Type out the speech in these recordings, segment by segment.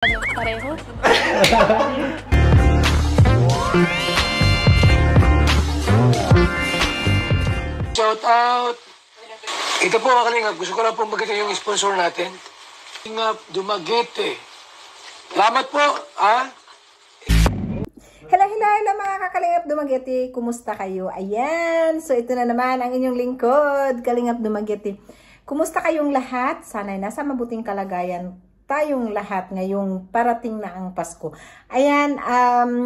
Pareho. Shout out! Ito po mga kalingap, gusto ko lang pong maganda yung sponsor natin. Kalingap Dumaguete. Salamat po, ha? Hello mga kakalingap Dumaguete. Kumusta kayo? Ayan, so ito na naman ang inyong lingkod, Kalingap Dumaguete. Kumusta kayong lahat? Sana'y nasa mabuting kalagayan tayong lahat ngayong parating na ang Pasko. Ayan,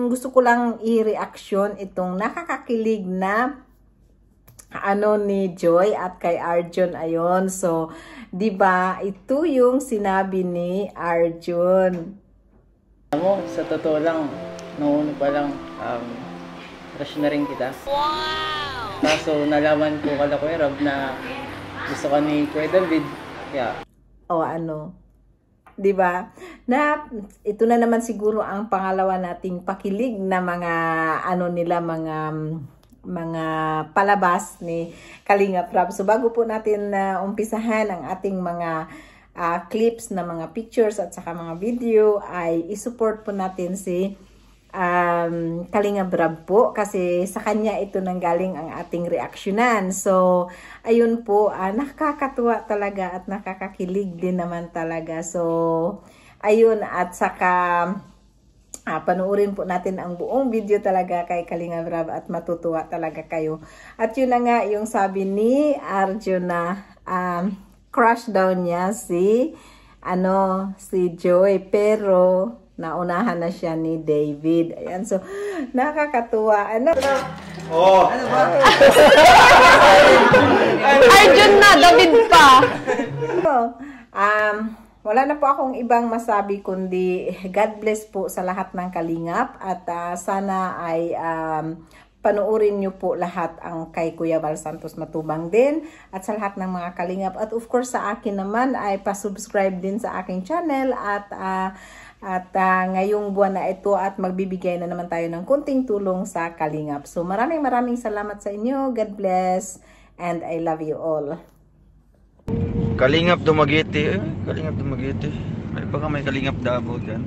gusto ko lang i-reaction itong nakakakilig na ni Joy at kay Arjun. Ayon, so 'di ba ito yung sinabi ni Arjun. Mo, sa totoo lang, noon pa lang crush na rin kita. Wow! Kaso nalaman ko kala Kuya Rob na gusto ka ni Kuya David. Kaya di ba? Na ito na naman siguro ang pangalawa nating pakilig na mga palabas ni Kalingap Rob. So bago po natin umpisahan ang ating mga clips na mga pictures at saka mga video, ay isupport po natin si Kalingap Rob po, kasi sa kanya ito nanggaling ang ating reaksyonan. So ayun po, nakakatuwa talaga at nakakakilig din naman talaga. So ayun, at saka panoorin po natin ang buong video talaga kay Kalingap Rob at matutuwa talaga kayo. At yun na nga yung sabi ni Arjun na crush daw niya si Joy, pero naunahan na siya ni David. Ayan, so nakakatuwa. Oh. Ano ba? Arjun na, David pa. Wala na po akong ibang masabi kundi God bless po sa lahat ng kalingap, at sana ay panoorin nyo po lahat ang kay Kuya Val Santos Matubang din, at sa lahat ng mga kalingap, at of course sa akin naman ay pa-subscribe din sa aking channel, at ngayong buwan na ito at magbibigay na naman tayo ng kunting tulong sa kalingap. So maraming salamat sa inyo. God bless and I love you all. Kalingap Dumaguete. Kalingap Dumaguete. May baka may Kalingap Davao dyan.